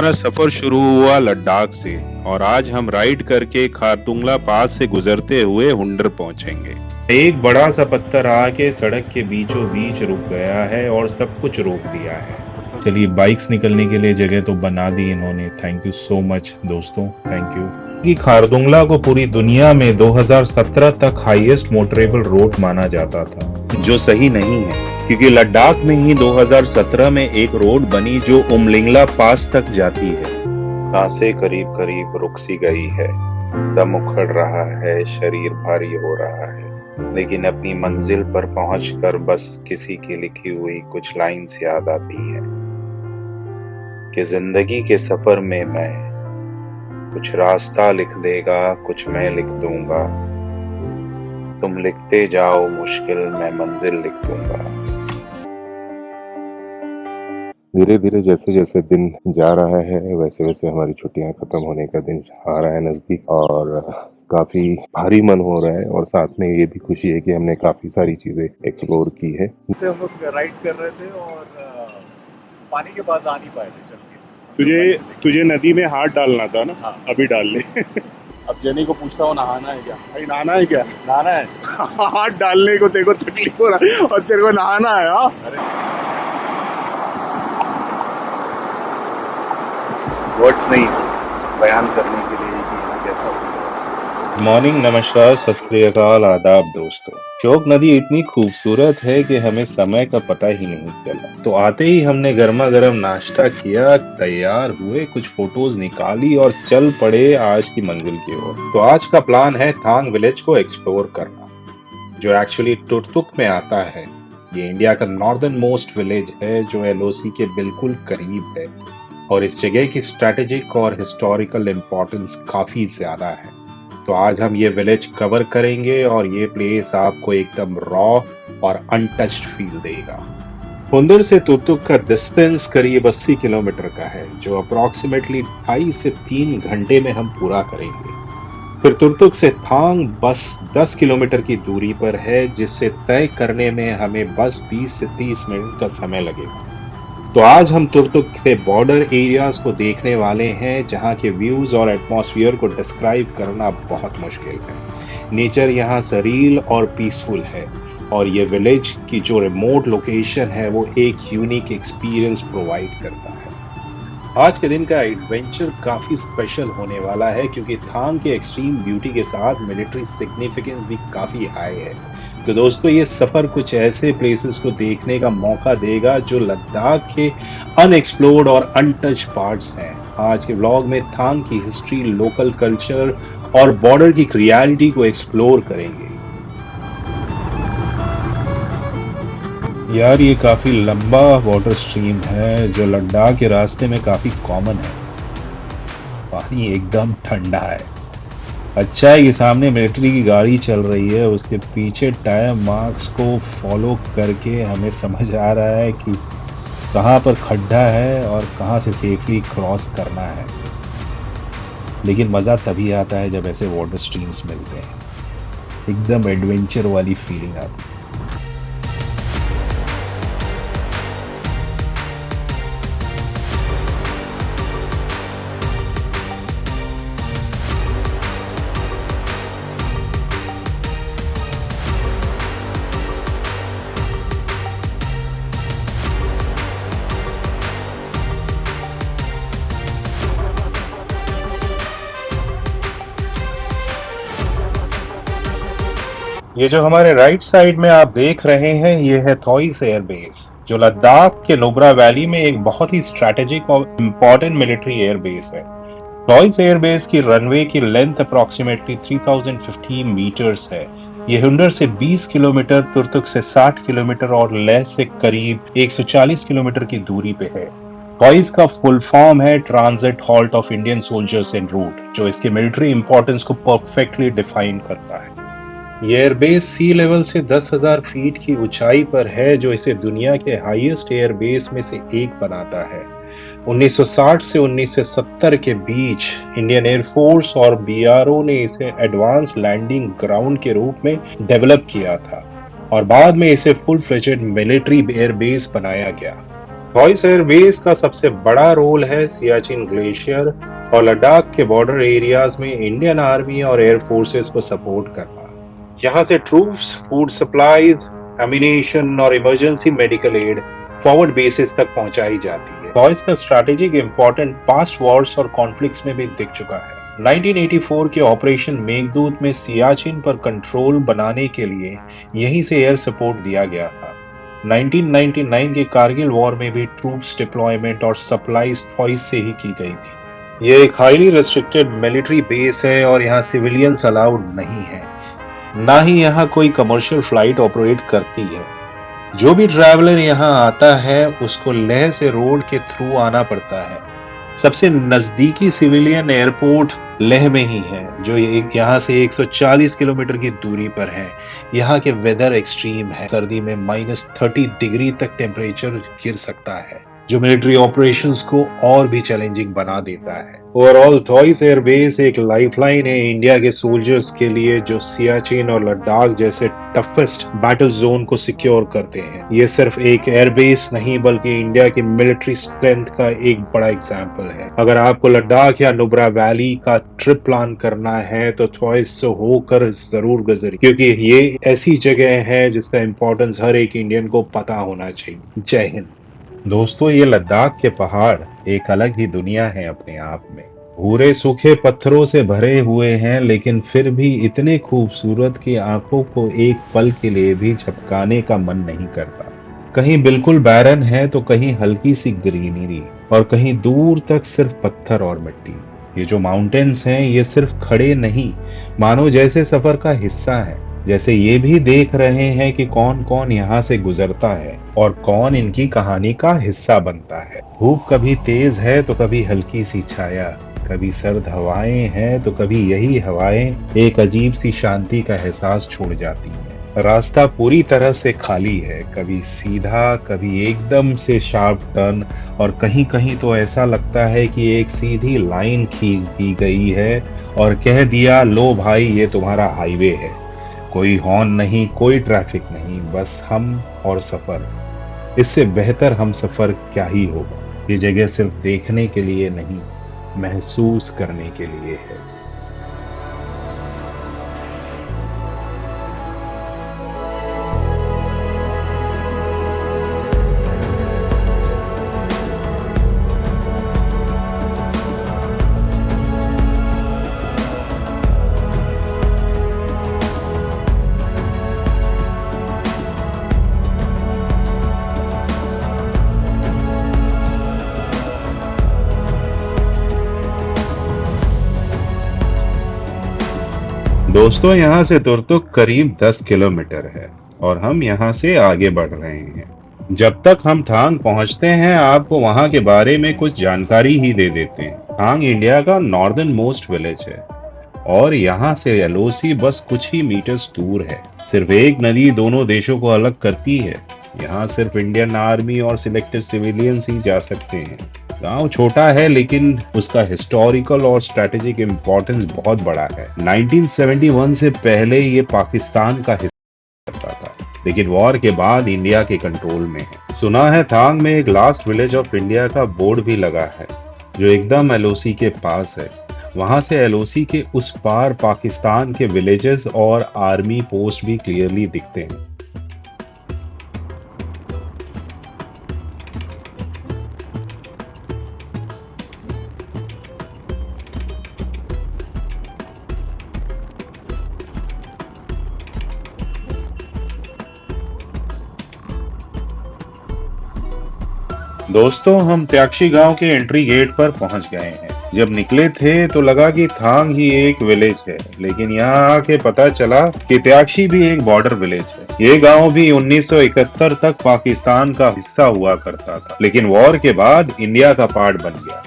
हमारा सफर शुरू हुआ लद्दाख से और आज हम राइड करके खारदुंगला पास से गुजरते हुए हुंडर पहुंचेंगे। एक बड़ा सा पत्थर आके सड़क के बीचों बीच रुक गया है और सब कुछ रोक दिया है। चलिए, बाइक्स निकलने के लिए जगह तो बना दी इन्होंने। थैंक यू सो मच दोस्तों, थैंक यू। कि खारदुंगला को पूरी दुनिया में 2017 तक हाईएस्ट मोटरेबल रोड माना जाता था, जो सही नहीं है क्योंकि लद्दाख में ही 2017 में एक रोड बनी जो उमलिंगला पास तक जाती है। सांसें करीब करीब रुक सी गई है, दम उखड़ रहा है, शरीर भारी हो रहा है, लेकिन अपनी मंजिल पर पहुंचकर बस किसी की लिखी हुई कुछ लाइन्स याद आती हैं कि जिंदगी के सफर में मैं कुछ रास्ता लिख देगा, कुछ मैं लिख दूंगा, तुम लिखते जाओ मुश्किल, मैं मंजिल लिख दूंगा। धीरे धीरे जैसे जैसे दिन जा रहा है वैसे वैसे हमारी छुट्टियां खत्म होने का दिन आ रहा है नजदीक, और काफी भारी मन हो रहा है और साथ में ये भी खुशी है कि हमने काफी सारी चीजें एक्सप्लोर की है। हम लोग राइड कर रहे थे और पानी के पास आ नहीं पाए थे चल के। तुझे नदी में हाथ डालना था ना? हाँ। अभी डाल ले। अब जेनी को पूछता हूँ नहाना है क्या? भाई नहाना है क्या? नहाना है। हाथ डालने को तेरे को तकलीफ हो रहा है और तेरे को नहाना है। हाँ, वर्ड्स नहीं बयान करने के लिए कि यहाँ कैसा होगा। मॉर्निंग, नमस्कार, सत श्री अकाल, आदाब दोस्तों। चौक नदी इतनी खूबसूरत है कि हमें समय का पता ही नहीं चला। तो आते ही हमने गर्मा गर्म नाश्ता किया, तैयार हुए, कुछ फोटोज निकाली और चल पड़े आज की मंजिल की ओर। तो आज का प्लान है थांग विलेज को एक्सप्लोर करना, जो एक्चुअली टुरतुक में आता है। ये इंडिया का नॉर्दर्न मोस्ट विलेज है जो एलओसी के बिल्कुल करीब है और इस जगह की स्ट्रेटेजिक और हिस्टोरिकल इम्पोर्टेंस काफी ज्यादा है। तो आज हम ये विलेज कवर करेंगे और ये प्लेस आपको एकदम रॉ और अनटच्ड फील देगा। हुंदर से तुर्तुक का डिस्टेंस करीब 80 किलोमीटर का है, जो अप्रोक्सीमेटली 2.5 से 3 घंटे में हम पूरा करेंगे। फिर तुर्तुक से थांग बस 10 किलोमीटर की दूरी पर है, जिससे तय करने में हमें बस 20 से 30 मिनट का समय लगेगा। तो आज हम तुर्तुक के बॉर्डर एरियाज को देखने वाले हैं, जहां के व्यूज और एटमॉस्फेयर को डिस्क्राइब करना बहुत मुश्किल है। नेचर यहाँ सरील और पीसफुल है और ये विलेज की जो रिमोट लोकेशन है वो एक यूनिक एक्सपीरियंस प्रोवाइड करता है। आज के दिन का एडवेंचर काफी स्पेशल होने वाला है क्योंकि थांग के एक्सट्रीम ब्यूटी के साथ मिलिट्री सिग्निफिकेंस भी काफी हाई है। तो दोस्तों, ये सफर कुछ ऐसे प्लेसेस को देखने का मौका देगा जो लद्दाख के अनएक्सप्लोर्ड और अनटच पार्ट्स हैं। आज के व्लॉग में थांग की हिस्ट्री, लोकल कल्चर और बॉर्डर की रियलिटी को एक्सप्लोर करेंगे। यार, ये काफी लंबा वाटर स्ट्रीम है जो लद्दाख के रास्ते में काफी कॉमन है। पानी एकदम ठंडा है। अच्छा है कि सामने मिलिट्री की गाड़ी चल रही है, उसके पीछे टायर मार्क्स को फॉलो करके हमें समझ आ रहा है कि कहाँ पर खड्डा है और कहाँ से सेफली क्रॉस करना है। लेकिन मज़ा तभी आता है जब ऐसे वाटर स्ट्रीम्स मिलते हैं, एकदम एडवेंचर वाली फीलिंग आती है। ये जो हमारे राइट साइड में आप देख रहे हैं, ये है थॉइस एयरबेस, जो लद्दाख के नुब्रा वैली में एक बहुत ही स्ट्रैटेजिक और इम्पोर्टेंट मिलिट्री एयरबेस है। थॉइस एयरबेस की रनवे की लेंथ अप्रोक्सीमेटली 3050 मीटर्स है। ये हुंडर से 20 किलोमीटर, तुर्तुक से 60 किलोमीटर और लेह से करीब 140 किलोमीटर की दूरी पे है। थॉइस का फुल फॉर्म है transit halt of Indian soldiers and route, जो इसके मिलिट्री इंपॉर्टेंस को परफेक्टली डिफाइन करता है। ये एयरबेस सी लेवल से 10,000 फीट की ऊंचाई पर है, जो इसे दुनिया के हाईएस्ट एयरबेस में से एक बनाता है। 1960 से 1970 के बीच इंडियन एयरफोर्स और बीआरओ ने इसे एडवांस लैंडिंग ग्राउंड के रूप में डेवलप किया था और बाद में इसे फुल फ्लेजेड मिलिट्री एयरबेस बनाया गया। थॉइस एयरबेस का सबसे बड़ा रोल है सियाचिन ग्लेशियर और लद्दाख के बॉर्डर एरियाज में इंडियन आर्मी और एयर फोर्सेस को सपोर्ट करना। यहाँ से ट्रूप्स, फूड सप्लाईज, एम्यूनेशन और emergency medical aid forward basis तक पहुंचाई जाती है। थॉइस का स्ट्रैटेजिक इंपॉर्टेंट पास्ट वॉर्स और कॉन्फ्लिक्ट्स में भी दिख चुका है। 1984 के ऑपरेशन मेघदूत में सियाचिन पर कंट्रोल बनाने के लिए यहीं से एयर सपोर्ट दिया गया था। 1999 के कारगिल वॉर में भी ट्रूप्स डिप्लॉयमेंट और सप्लाईज थॉइस से ही की गई थी। यह एक हाईली रेस्ट्रिक्टेड मिलिट्री बेस है और यहाँ सिविलियंस अलाउड नहीं है, ना ही यहाँ कोई कमर्शियल फ्लाइट ऑपरेट करती है। जो भी ट्रैवलर यहाँ आता है उसको लेह से रोड के थ्रू आना पड़ता है। सबसे नजदीकी सिविलियन एयरपोर्ट लेह में ही है, जो यहाँ से 140 किलोमीटर की दूरी पर है। यहाँ के वेदर एक्सट्रीम है, सर्दी में -30 डिग्री तक टेम्परेचर गिर सकता है, जो मिलिट्री ऑपरेशंस को और भी चैलेंजिंग बना देता है। ओवरऑल थॉइस एयरबेस एक लाइफलाइन है इंडिया के सोल्जर्स के लिए, जो सियाचिन और लद्दाख जैसे टफेस्ट बैटल जोन को सिक्योर करते हैं। ये सिर्फ एक एयरबेस नहीं बल्कि इंडिया की मिलिट्री स्ट्रेंथ का एक बड़ा एग्जाम्पल है। अगर आपको लद्दाख या नुब्रा वैली का ट्रिप प्लान करना है तो थॉइस से होकर जरूर गुजरिए, क्योंकि ये ऐसी जगह है जिसका इंपॉर्टेंस हर एक इंडियन को पता होना चाहिए। जय हिंद। दोस्तों, ये लद्दाख के पहाड़ एक अलग ही दुनिया है अपने आप में। भूरे सूखे पत्थरों से भरे हुए हैं, लेकिन फिर भी इतने खूबसूरत कि आंखों को एक पल के लिए भी झपकाने का मन नहीं करता। कहीं बिल्कुल बैरन है तो कहीं हल्की सी ग्रीनरी और कहीं दूर तक सिर्फ पत्थर और मिट्टी। ये जो माउंटेन्स हैं ये सिर्फ खड़े नहीं, मानो जैसे सफर का हिस्सा है, जैसे ये भी देख रहे हैं कि कौन कौन यहाँ से गुजरता है और कौन इनकी कहानी का हिस्सा बनता है। धूप कभी तेज है तो कभी हल्की सी छाया, कभी सर्द हवाएं हैं तो कभी यही हवाएं एक अजीब सी शांति का एहसास छोड़ जाती हैं। रास्ता पूरी तरह से खाली है, कभी सीधा, कभी एकदम से शार्प टर्न, और कहीं कहीं तो ऐसा लगता है कि एक सीधी लाइन खींच दी गई है और कह दिया, लो भाई ये तुम्हारा हाईवे है। कोई हॉर्न नहीं, कोई ट्रैफिक नहीं, बस हम और सफर। इससे बेहतर हम सफर क्या ही होगा। ये जगह सिर्फ देखने के लिए नहीं, महसूस करने के लिए है। दोस्तों, यहाँ से तुरतुक करीब 10 किलोमीटर है और हम यहाँ से आगे बढ़ रहे हैं। जब तक हम थांग पहुँचते हैं आपको वहाँ के बारे में कुछ जानकारी ही दे देते हैं। थांग इंडिया का नॉर्दर्न मोस्ट विलेज है और यहाँ से एलओसी बस कुछ ही मीटर्स दूर है। सिर्फ एक नदी दोनों देशों को अलग करती है। यहाँ सिर्फ इंडियन आर्मी और सिलेक्टेड सिविलियंस ही जा सकते हैं। गांव छोटा है लेकिन उसका हिस्टोरिकल और स्ट्रेटेजिक इंपॉर्टेंस बहुत बड़ा है। 1971 से पहले ये पाकिस्तान का हिस्सा था, लेकिन वॉर के बाद इंडिया के कंट्रोल में है। सुना है थांग में एक लास्ट विलेज ऑफ इंडिया का बोर्ड भी लगा है, जो एकदम एलओसी के पास है। वहां से एलओसी के उस पार पाकिस्तान के विलेजेस और आर्मी पोस्ट भी क्लियरली दिखते हैं। दोस्तों, हम त्याक्षी गांव के एंट्री गेट पर पहुंच गए हैं। जब निकले थे तो लगा कि थांग ही एक विलेज है, लेकिन यहाँ आके पता चला कि त्याक्षी भी एक बॉर्डर विलेज है। ये गांव भी 1971 तक पाकिस्तान का हिस्सा हुआ करता था, लेकिन वॉर के बाद इंडिया का पार्ट बन गया।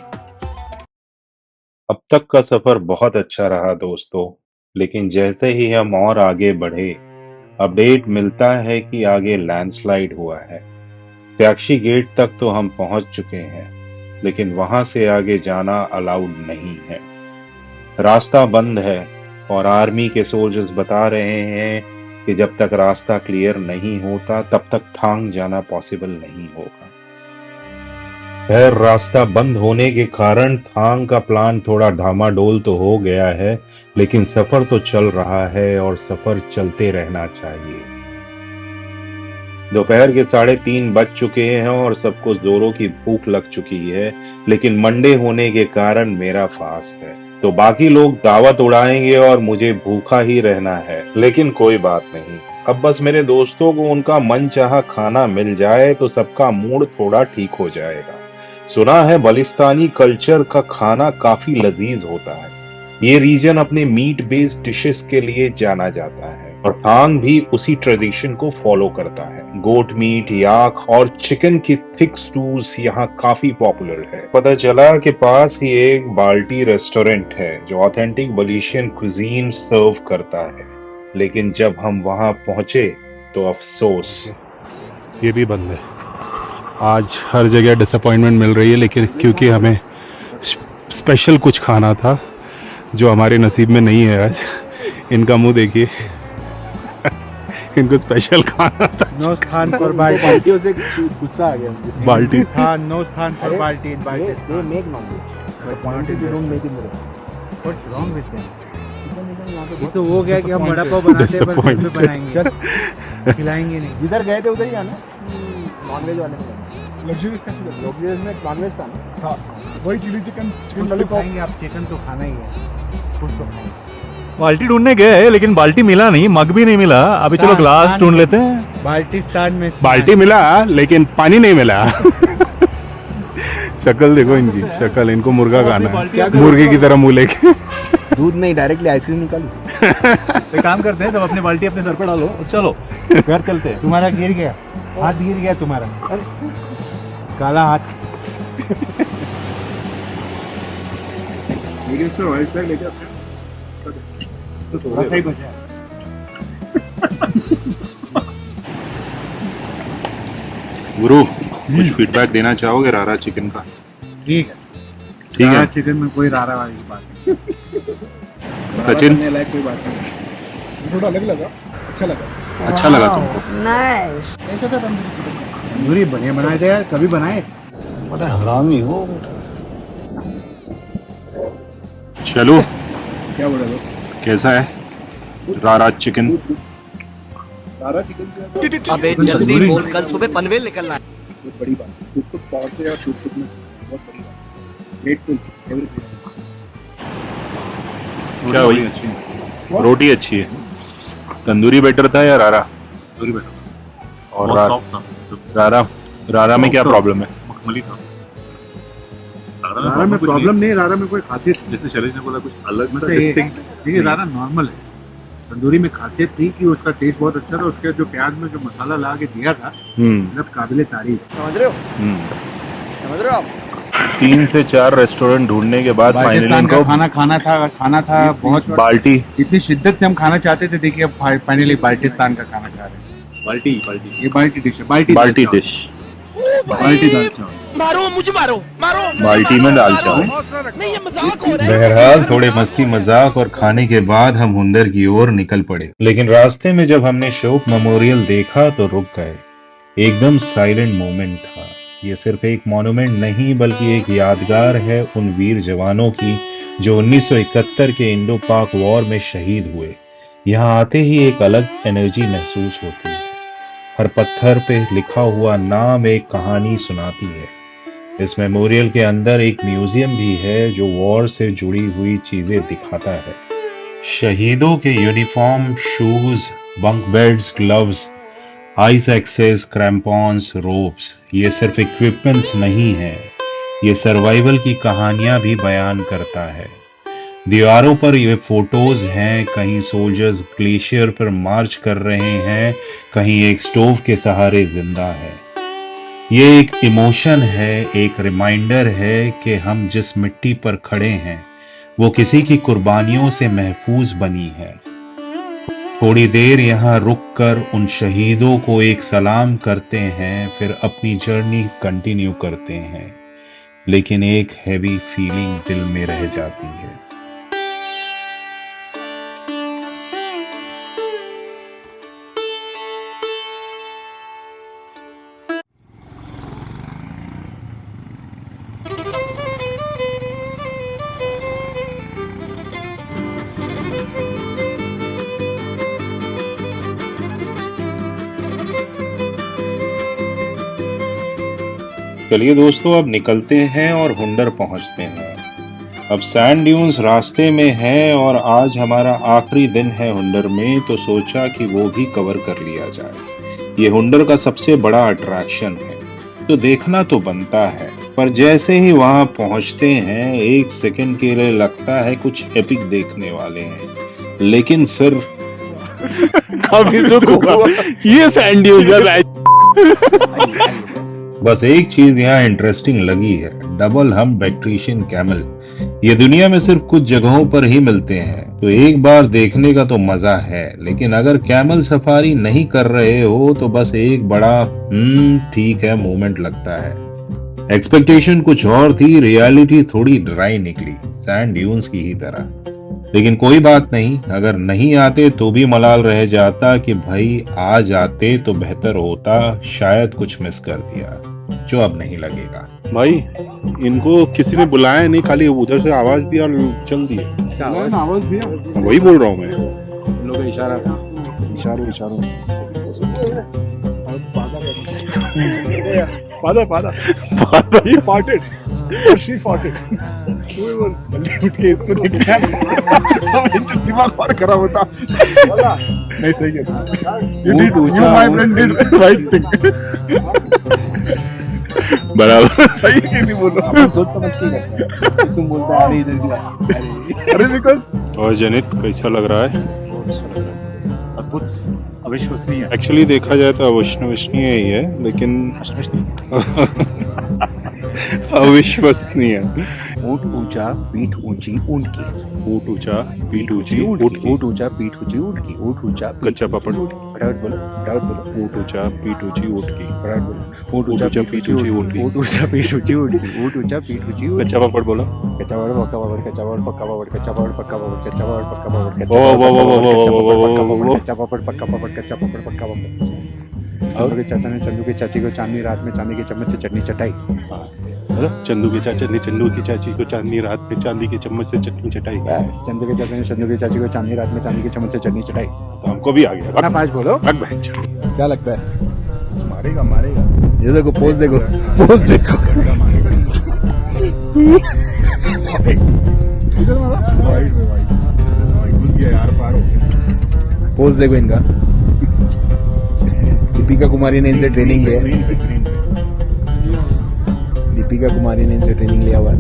अब तक का सफर बहुत अच्छा रहा दोस्तों, लेकिन जैसे ही हम और आगे बढ़े अपडेट मिलता है कि आगे लैंडस्लाइड हुआ है। त्याक्षी गेट तक तो हम पहुंच चुके हैं, लेकिन वहां से आगे जाना अलाउड नहीं है। रास्ता बंद है और आर्मी के सोल्जर्स बता रहे हैं कि जब तक रास्ता क्लियर नहीं होता तब तक थांग जाना पॉसिबल नहीं होगा। खैर रास्ता बंद होने के कारण थांग का प्लान थोड़ा डामाडोल तो हो गया है, लेकिन सफर तो चल रहा है और सफर चलते रहना चाहिए। दोपहर के 3:30 बज चुके हैं और सबको जोरों की भूख लग चुकी है, लेकिन मंडे होने के कारण मेरा फास्ट है, तो बाकी लोग दावत उड़ाएंगे और मुझे भूखा ही रहना है। लेकिन कोई बात नहीं, अब बस मेरे दोस्तों को उनका मनचाहा खाना मिल जाए तो सबका मूड थोड़ा ठीक हो जाएगा। सुना है बलिस्तानी कल्चर का खाना काफी लजीज होता है। ये रीजन अपने मीट बेस्ड डिशेस के लिए जाना जाता है और थांग भी उसी ट्रेडिशन को फॉलो करता है। गोट मीट, याक और चिकन की थिक स्टूज यहाँ काफी पॉपुलर है। पता चला कि पास ही एक बाल्टी रेस्टोरेंट है जो ऑथेंटिक बलिशियन कुजीन सर्व करता है, लेकिन जब हम वहां पहुंचे तो अफसोस, ये भी बंद है। आज हर जगह डिसअपॉइंटमेंट मिल रही है, लेकिन क्योंकि हमें स्पेशल कुछ खाना था जो हमारे नसीब में नहीं है आज। इनका मुंह देखिए, इनको स्पेशल खाना था। नो स्थान फॉर बाल्टी। बाल्टियों से गुस्सा आ गया। बाल्टी स्थान, नो स्थान फॉर बाल्टी इन They Baltistan. make non-veg. The point is they don't make it more. What's wrong with them? ये तो वो गया कि हम बड़ा पाव बनाते हैं पर घर में बनाएंगे, खिलाएंगे नहीं। जिधर गए थे उधर ही आना नॉनवेज वाले में लग्जरीज में नॉनवेज था ना। हाँ वही चिली चिकन कुछ तो खाएंगे आप, चिकन तो खाना ही है, कुछ तो खाएंगे। बाल्टी ढूंढने गए लेकिन बाल्टी मिला नहीं, मग भी नहीं मिला। अभी चलो ग्लास ढूंढ लेते हैं। बाल्टिस्तान में बाल्टी मिला लेकिन पानी नहीं मिला। शक्ल देखो इनकी, शक्ल, इनको मुर्गा खाना है, मुर्गे की तरह मुंह लेके। दूध नहीं डायरेक्टली आइसक्रीम निकाली। एक काम करते हैं, सब अपने बाल्टी अपने सर पर डालो, चलो घर चलते हैं। तुम्हारा गिर गया, हाथ गिर गया तुम्हारा, काला हाथ। थोड़ा सा ही बचा है। गुरु, कुछ फीडबैक देना चाहोगे रारा चिकन का? ठीक है, ठीक है चिकन में कोई रारा वाली की बात नहीं। सचिन, कोई बात नहीं, थोड़ा अलग लगा, अच्छा लगा। अच्छा लगा तुमको? नाइस। ऐसा था तंदूरी चिकन। तंदूरी बढ़िया बनाए थे यार, कभी बनाए। बड़ा हरामी हो। चलो, क्या बोला दोस्त? कैसा है रारा चिकन? सारा चिकन से अबे जल्दी बोल, कल सुबह पनवेल निकलना है। बहुत बड़ी बात। टुक पहुंचे और टुक में बहुत बड़ी बात। Grateful everything. क्या हुई? रोटी अच्छी है। तंदूरी बेटर था या रारा? तंदूरी बेटर और रारा में क्या प्रॉब्लम है? मखमली था। रारा में प्रॉब्लम नहीं, रारा में कोई खासियत नहीं। जैसे शैलेश ने बोला कुछ अलग मतलब देखिए रारा नॉर्मल है। तंदूरी में खासियत थी कि उसका टेस्ट बहुत अच्छा था, उसके जो प्याज में जो मसाला ला के दिया था मतलब काबिले तारीफ। समझ रहे हो? समझ रहे हो आप? 3 से 4 रेस्टोरेंट ढूंढने के बाद फाइनली पाकिस्तान का इनको खाना था बहुत। बाल्टी, इतनी शिद्दत से हम खाना चाहते थे, देखिए अब फाइनली बाल्टिस्तान का खाना खा रहे हैं। बाल्टी ये बाल्टी डिश है, बाल्टी डिश, बाल्टी दाल चावल। मारो मुझे, मारो मारो। बाल्टी में दाल चावल। नहीं ये मजाक हो रहा है। बहरहाल थोड़े मस्ती मजाक और खाने के बाद हम हुंदर की ओर निकल पड़े, लेकिन रास्ते में जब हमने शोक मेमोरियल देखा तो रुक गए। एकदम साइलेंट मोमेंट था। ये सिर्फ एक मॉन्यूमेंट नहीं बल्कि एक यादगार है उन वीर जवानों की जो 1971 के इंडो पाक वॉर में शहीद हुए। यहाँ आते ही एक अलग एनर्जी महसूस होती है। हर पत्थर पे लिखा हुआ नाम एक कहानी सुनाती है। इस मेमोरियल के अंदर एक म्यूजियम भी है जो वॉर से जुड़ी हुई चीजें दिखाता है। शहीदों के uniform, shoes, bunk beds, gloves, ice axes, crampons, ropes, ये सिर्फ इक्विपमेंट्स नहीं है, ये सर्वाइवल की कहानियां भी बयान करता है। दीवारों पर ये फोटोज हैं, कहीं सोल्जर्स ग्लेशियर पर मार्च कर रहे हैं, कहीं एक स्टोव के सहारे जिंदा है। ये एक इमोशन है, एक रिमाइंडर है कि हम जिस मिट्टी पर खड़े हैं वो किसी की कुर्बानियों से महफूज बनी है। थोड़ी देर यहाँ रुककर उन शहीदों को एक सलाम करते हैं, फिर अपनी जर्नी कंटिन्यू करते हैं, लेकिन एक हैवी फीलिंग दिल में रह जाती है। चलिए दोस्तों, अब निकलते हैं और हुंडर पहुंचते हैं। अब सैंड ड्यून्स रास्ते में है और आज हमारा आखिरी दिन है हुंडर में, तो सोचा कि वो भी कवर कर लिया जाए। ये हुंडर का सबसे बड़ा अट्रैक्शन है, तो देखना तो बनता है। पर जैसे ही वहां पहुंचते हैं, एक सेकंड के लिए लगता है कुछ एपिक देखने वाले हैं, लेकिन फिर काफी दुख हुआ। ये सैंड ड्यून्स है। बस एक चीज यहाँ इंटरेस्टिंग लगी है, डबल हम्प बैक्ट्रीशियन कैमल। ये दुनिया में सिर्फ कुछ जगहों पर ही मिलते हैं, तो एक बार देखने का तो मजा है। लेकिन अगर कैमल सफारी नहीं कर रहे हो तो बस एक बड़ा ठीक है मोमेंट लगता है। एक्सपेक्टेशन कुछ और थी, रियलिटी थोड़ी ड्राई निकली, सैंड ड्यून्स की ही तरह। लेकिन कोई बात नहीं, अगर नहीं आते तो भी मलाल रह जाता कि भाई आ जाते तो बेहतर होता, शायद कुछ मिस कर दिया, जो अब नहीं लगेगा। भाई इनको किसी ने बुलाया नहीं, खाली उधर से आवाज दिया और चल दिए। आवाज दिया, वही बोल रहा हूँ मैं। हम लोग का इशारा इशारों पादा he farted or she farted. जल्दी उठ के इसको देखना दिमाग और खराब होता। नहीं सही है, you my friend did right thing. बराबर। सही है नहीं बोलो, सोच समझ के करता है। तुम बोलते अरे इधर दिया, अरे बिकॉज। और जनित कैसा लग रहा है? अद्भुत, अविश्वसनीय। एक्चुअली देखा जाए तो अविश्वसनीय ही है, लेकिन अविश्वसनीय। ऊंट ऊंचा पीठ ऊंची ऊंट की, ऊंट ऊंचा पीठ ऊंची ऊंट की, ऊंट ऊंचा पीठ ऊंची ऊंट की, ऊंट ऊंचा कच्चा पापड़। फटाफट बोलो। ऊंट ऊंचा पीठ ऊंची ऊंट की, फटाफट बोलो। ऊंट ऊंचा पीठ ऊंची ऊंट की, ऊंट ऊंचा पीठ ऊंची ऊंट की, ऊंट ऊंचा पीठ ऊंची ऊंट की। कच्चा पापड़ बोला। कच्चा पापड़, पक्का पापड़, कच्चा पापड़, पक्का पापड़, कच्चा पापड़, पक्का पापड़, कच्चा पापड़, पक्का पापड़, कच्चा पापड़, कच्चा पापड़, पक्का पापड़, कच्चा पापड़, पक्का पापड़। चंदू के चाचा ने चंदू की चाची को चांदनी रात में चांदी के चम्मच से चटनी चटाई। चंदू के चाचा ने चंदू की चाची को चांदनी रात में चांदी के चम्मच से चटनी चटाई। चंदू के चाचा ने चंदू की चाची को चांदनी रात में चांदी के चम्मच से चटनी चटाई। हमको भी आ गया। पाँच बोलो। क्या लगता है? मारेगा। ये देखो पोज देखो। पोज देखो इनका। दीपिका कुमारी ने इनसे ट्रेनिंग लिया। दीपिका कुमारी ने इनसे ट्रेनिंग लिया हुआ है।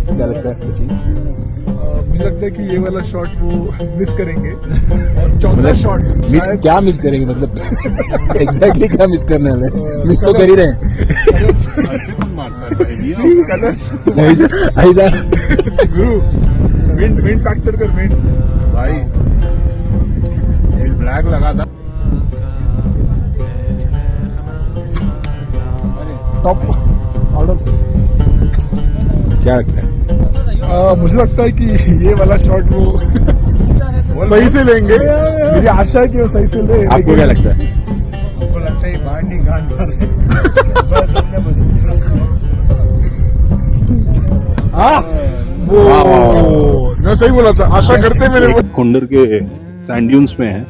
क्या लगता है सचिन? मुझे लगता है कि ये वाला शॉट वो मिस करेंगे और चौथा शॉट मिस क्या मिस करेंगे, मतलब एग्जैक्टली क्या मिस करने वाले? मिस तो कर ही रहे हैं। ऐसा गुरु विंड फैक्टर कर विंड भाई ब्लैक लगा था टॉप आउट ऑफ। क्या लगता है? मुझे लगता है कि ये वाला शॉट वो सही से लेंगे। मेरी आशा है कि वो सही से ले। आपको क्या लगता है? आपको लगता है बाहर नहीं गांड वो मैं सही बोला था, आशा करते मेरे हुंडर के सैंड ड्यून्स में है।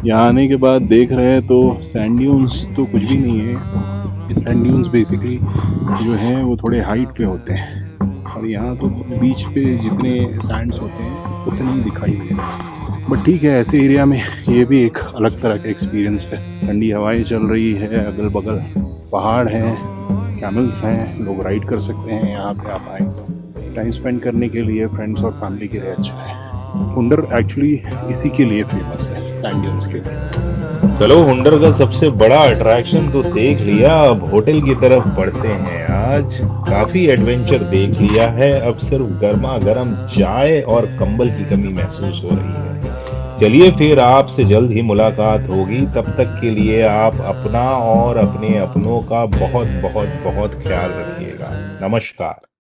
यहाँ आने के बाद देख रहे हैं तो सैंड ड्यून्स तो कुछ भी नहीं है। ये सैंड ड्यून्स बेसिकली जो हैं वो थोड़े हाइट पे होते हैं, और यहाँ तो बीच पे जितने सैंड्स होते हैं उतने ही दिखाई दे रहे हैं। बट ठीक है, ऐसे एरिया में ये भी एक अलग तरह का एक्सपीरियंस है। ठंडी हवाएं चल रही है, अगल बगल पहाड़ हैं, कैमल्स हैं, लोग राइड कर सकते हैं। यहाँ पे आप आए तो टाइम स्पेंड करने के लिए फ्रेंड्स और फैमिली के लिए अच्छा है। हुंडर एक्चुअली इसी के लिए फेमस है, सैंड ड्यून्स के लिए। चलो, हुंडर का सबसे बड़ा अट्रैक्शन तो देख लिया, अब होटल की तरफ बढ़ते हैं। आज काफी एडवेंचर देख लिया है, अब सिर्फ गर्मा गर्म चाय और कंबल की कमी महसूस हो रही है। चलिए फिर आपसे जल्द ही मुलाकात होगी, तब तक के लिए आप अपना और अपने अपनों का बहुत बहुत बहुत ख्याल रखिएगा। नमस्कार।